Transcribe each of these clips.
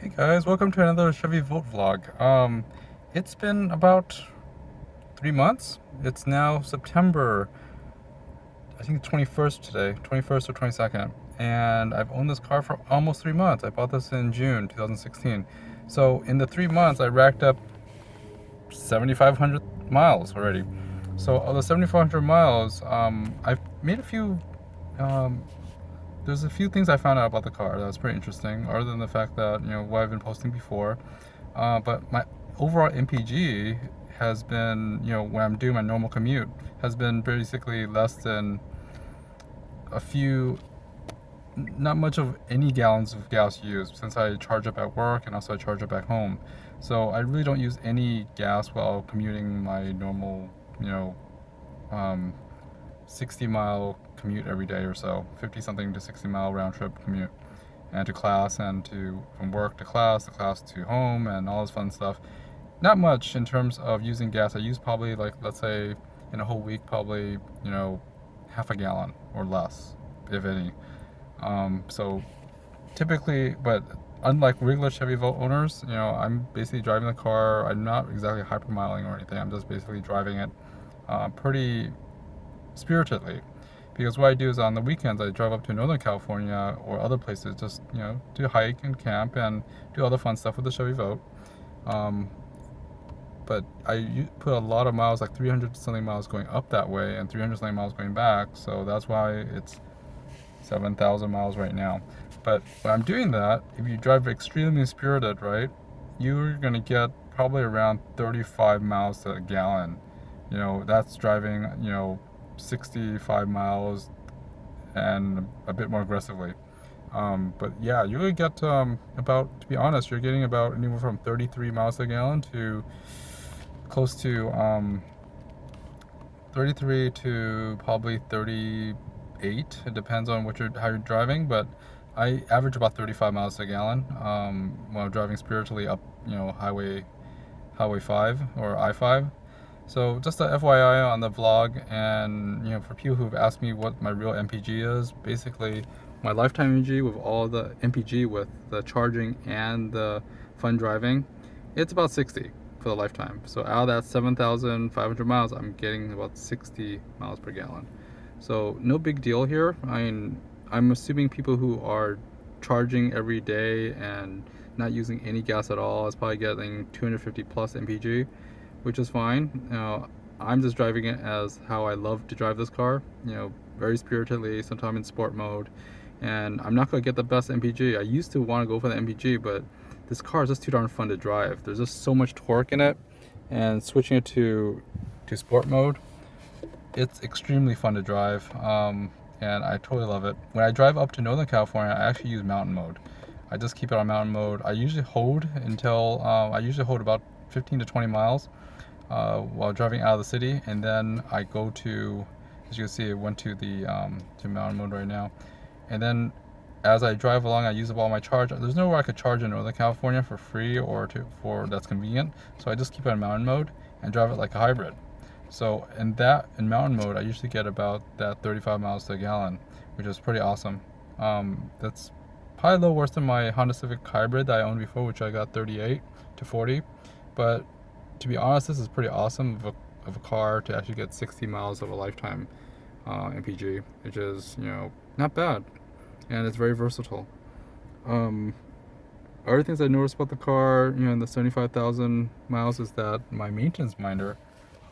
Hey guys, welcome to another Chevy Volt vlog. It's been about 3 months. It's now September, I think 21st today, 21st or 22nd. And I've owned this car for almost 3 months. I bought this in June 2016. So in the 3 months, I racked up 7,500 miles already. So of the 7,500 miles, I've made a few, um, there's a few things I found out about the car that was pretty interesting, other than the fact that, what I've been posting before. But my overall MPG has been, when I'm doing my normal commute, has been basically less than a few, not much of any gallons of gas used, since I charge up at work and also I charge up back home. So I really don't use any gas while commuting my normal, um, 60-mile commute every day or so, 50 something to 60-mile round trip commute, and to class and to from work to class to home and all this fun stuff. Not much in terms of using gas. I use probably, like, let's say in a whole week, probably, half a gallon or less, if any. So typically, but unlike regular Chevy Volt owners, I'm basically driving the car. I'm not exactly hypermiling or anything. I'm just basically driving it pretty spiritedly, because what I do is on the weekends I drive up to Northern California or other places, just do hike and camp and do other fun stuff with the Chevy Volt. But I put a lot of miles, like 300 something miles going up that way and 300 something miles going back, so that's why it's 7,000 miles right now. But when I'm doing that, if you drive extremely spirited, right, you're gonna get probably around 35 miles to a gallon. That's driving 65 miles and a bit more aggressively. But yeah, you're gonna get about, to be honest, you're getting about anywhere from 33 miles a gallon to close to 33 to probably 38. It depends on how you're driving, but I average about 35 miles a gallon when I'm driving spiritually up, Highway 5 or I-5. So just a FYI on the vlog, and for people who've asked me what my real MPG is, basically my lifetime MPG with all the MPG with the charging and the fun driving, it's about 60 for the lifetime. So out of that 7,500 miles, I'm getting about 60 miles per gallon. So no big deal here. I'm assuming people who are charging every day and not using any gas at all is probably getting 250 plus MPG, which is fine. I'm just driving it as how I love to drive this car, very spiritedly, sometimes in sport mode, and I'm not going to get the best MPG. I used to want to go for the MPG, but this car is just too darn fun to drive. There's just so much torque in it, and switching it to sport mode, it's extremely fun to drive, and I totally love it. When I drive up to Northern California, I actually use mountain mode. I just keep it on mountain mode. I usually hold about 15 to 20 miles while driving out of the city, and then I go to, as you can see, I went to the to mountain mode right now, and then as I drive along, I use up all my charge. There's nowhere I could charge in Northern California for free or for that's convenient, so I just keep it in mountain mode and drive it like a hybrid. So in mountain mode, I usually get about that 35 miles to a gallon, which is pretty awesome. That's probably a little worse than my Honda Civic Hybrid that I owned before, which I got 38 to 40, but to be honest, this is pretty awesome of a car to actually get 60 miles of a lifetime MPG, which is, not bad, and it's very versatile. Other things I noticed about the car, in the 75,000 miles, is that my maintenance minder,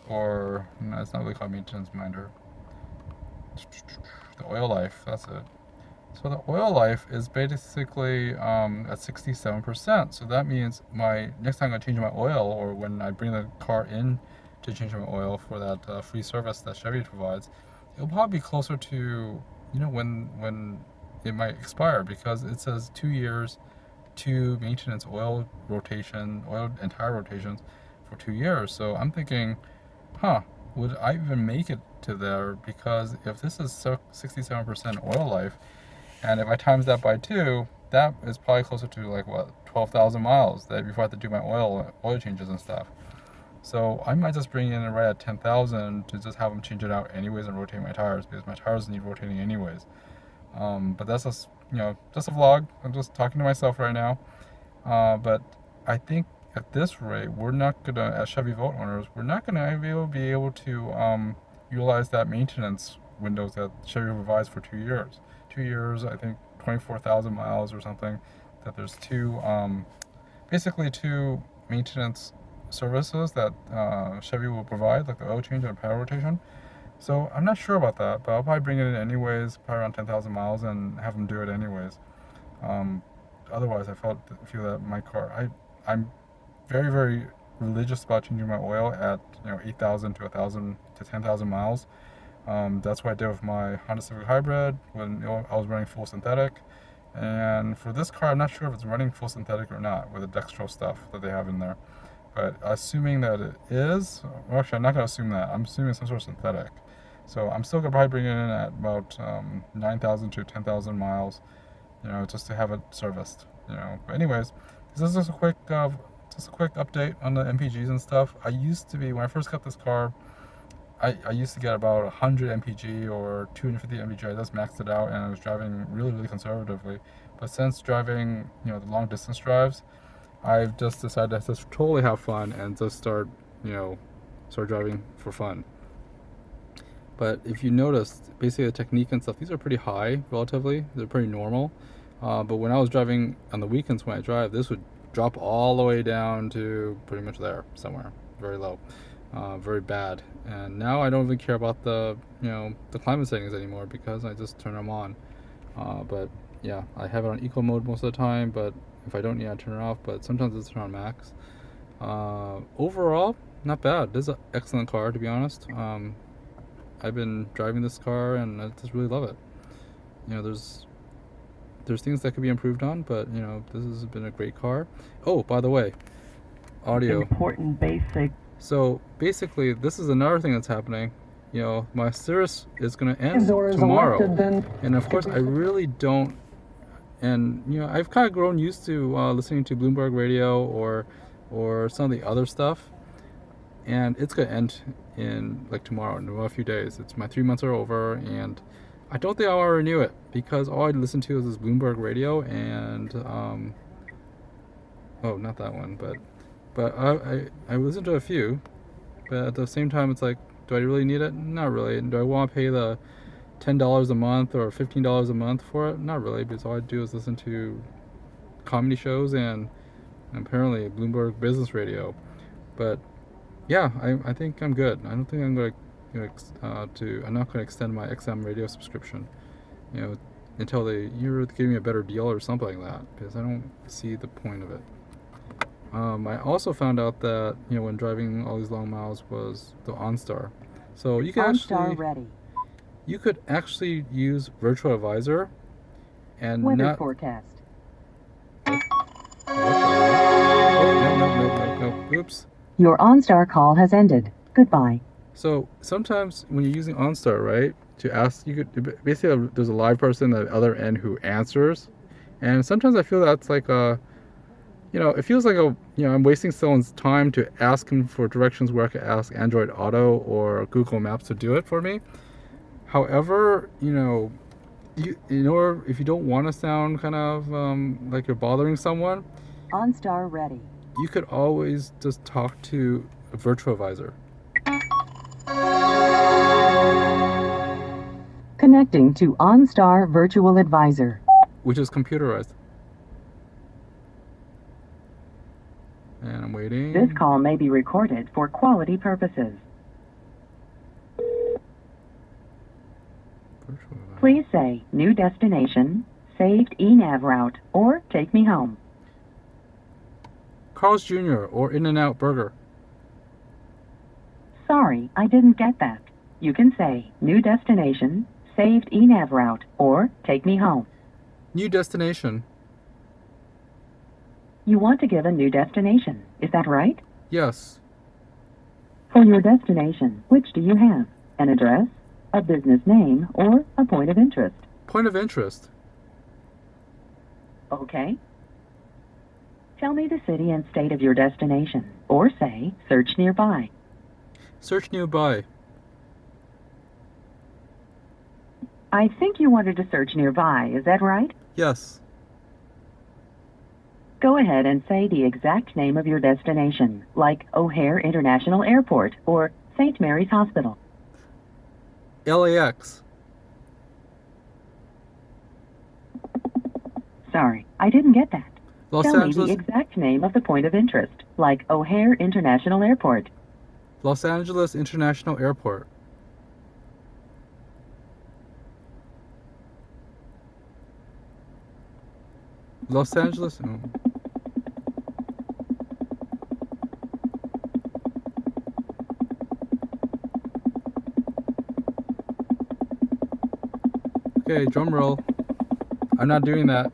or no, it's not really called maintenance minder, the oil life, that's it. So the oil life is basically at 67%. So that means my next time I change my oil, or when I bring the car in to change my oil for that free service that Chevy provides, it'll probably be closer to when it might expire, because it says 2 years, 2 maintenance oil entire rotations for 2 years. So I'm thinking, would I even make it to there? Because if this is 67% oil life, and if I times that by 2, that is probably closer to, like, what, 12,000 miles that before I have to do my oil changes and stuff. So I might just bring it in right at 10,000 to just have them change it out anyways and rotate my tires, because my tires need rotating anyways. But that's just a vlog. I'm just talking to myself right now. But I think at this rate, we're not gonna, as Chevy Volt owners, we're not gonna be able to utilize that maintenance windows that Chevy provides for 2 years. 2 years, I think 24,000 miles or something. That there's basically two maintenance services that Chevy will provide, like the oil change and power rotation. So I'm not sure about that, but I'll probably bring it in anyways, probably around 10,000 miles, and have them do it anyways. Um, Otherwise, I feel that my car, I'm very, very religious about changing my oil at 8,000 to 1,000 to 10,000 miles. That's what I did with my Honda Civic Hybrid when I was running full synthetic. And for this car, I'm not sure if it's running full synthetic or not with the dextro stuff that they have in there. But assuming that it is, well, actually, I'm not going to assume that. I'm assuming it's some sort of synthetic. So I'm still going to probably bring it in at about 9,000 to 10,000 miles, just to have it serviced. But anyways, this is just a quick update on the MPGs and stuff. I used to be, when I first got this car, I used to get about 100 mpg or 250 mpg. I just maxed it out, and I was driving really, really conservatively. But since driving, the long distance drives, I've just decided to just totally have fun and just start driving for fun. But if you noticed, basically the technique and stuff, these are pretty high relatively. They're pretty normal. But when I was driving on the weekends, when I drive, this would drop all the way down to pretty much there somewhere, very low. Very bad. And now I don't even care about the climate settings anymore, because I just turn them on. But yeah, I have it on eco mode most of the time, but if I don't need, I turn it off. But sometimes it's turned on max. Overall, not bad. This is an excellent car, to be honest. I've been driving this car and I just really love it. There's things that could be improved on, but this has been a great car. Oh, by the way, audio. Important basic. So basically, this is another thing that's happening. My Cirrus is going to end tomorrow, and of course, I really don't. And I've kind of grown used to listening to Bloomberg Radio or some of the other stuff, and it's going to end in like tomorrow, in a few days. My 3 months are over, and I don't think I want to renew it, because all I listen to is this Bloomberg Radio, and oh, not that one, but I listen to a few, but at the same time, it's like, do I really need it? Not really. And do I want to pay the $10 a month or $15 a month for it? Not really, because all I do is listen to comedy shows and apparently Bloomberg Business Radio. But yeah, I think I'm good. I don't think I'm going to I'm not going to extend my XM radio subscription, until they give me a better deal or something like that, because I don't see the point of it. I also found out that when driving all these long miles was the OnStar. So you can OnStar ready. You could actually use Virtual Advisor and weather forecast. Oh, no. Oops. Your OnStar call has ended. Goodbye. So sometimes when you're using OnStar, right, to ask, you could basically, there's a live person at the other end who answers, and sometimes I feel that's like it feels like I'm wasting someone's time to ask him for directions where I could ask Android Auto or Google Maps to do it for me. However, if you don't want to sound kind of like you're bothering someone, OnStar ready. You could always just talk to a Virtual Advisor. Connecting to OnStar Virtual Advisor, which is computerized. And I'm waiting. This call may be recorded for quality purposes. Please say new destination, saved eNav route, or take me home. Carl's Jr. or In-N-Out Burger. Sorry, I didn't get that. You can say new destination, saved eNav route, or take me home. New destination. You want to give a new destination, is that right? Yes. For your destination, which do you have? An address, a business name, or a point of interest? Point of interest. Okay. Tell me the city and state of your destination, or say, search nearby. Search nearby. I think you wanted to search nearby, is that right? Yes. Go ahead and say the exact name of your destination, like O'Hare International Airport or St. Mary's Hospital. LAX. Sorry, I didn't get that. Los Tell me Angeles. the exact name of the point of interest, like O'Hare International Airport. Los Angeles International Airport. Los Angeles. Oh. Okay, drum roll. I'm not doing that.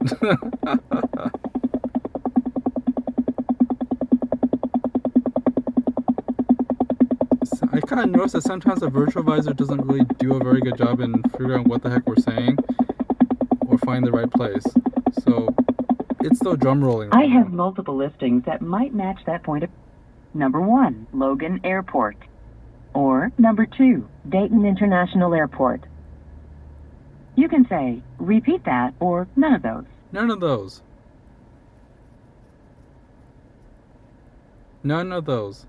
I kind of noticed that sometimes the virtual visor doesn't really do a very good job in figuring out what the heck we're saying or find the right place. So it's still drum rolling. I have multiple listings that might match that point of... Number 1, Logan Airport. Or number 2, Dayton International Airport. You can say, repeat that, or none of those. None of those. None of those.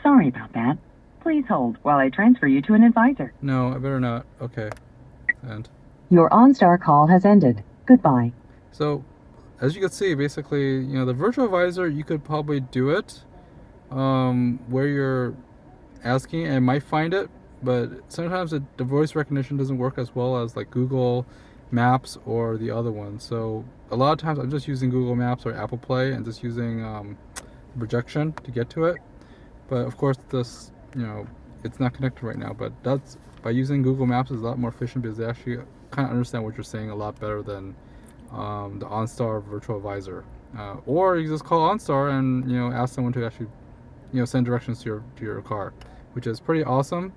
Sorry about that. Please hold while I transfer you to an advisor. No, I better not. Okay. And Your OnStar call has ended. Goodbye. so, as you can see, basically, the virtual visor, you could probably do it where you're asking and it might find it, but sometimes the voice recognition doesn't work as well as like Google Maps or the other one. So a lot of times I'm just using Google Maps or Apple Play and just using projection to get to it. But of course, this, it's not connected right now, but that's by using Google Maps is a lot more efficient because they actually kind of understand what you're saying a lot better than the OnStar virtual visor. Or you just call OnStar and ask someone to actually send directions to your car, which is pretty awesome,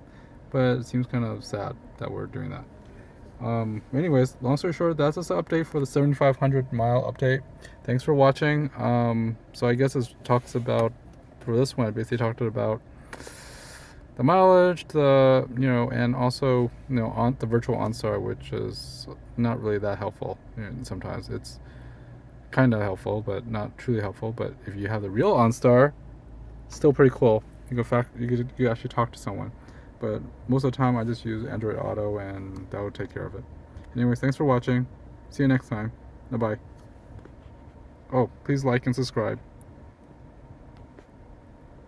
but it seems kind of sad that we're doing that. Anyways, long story short, that's just an update for the 7,500 mile update. Thanks for watching. So I guess it talks about, for this one, it basically talked about the mileage, and also on the virtual OnStar, which is not really that helpful. Sometimes it's kind of helpful, but not truly helpful. But if you have the real OnStar, still pretty cool. You could actually talk to someone. But most of the time, I just use Android Auto, and that will take care of it. Anyways, thanks for watching. See you next time. Bye bye. Oh, please like and subscribe.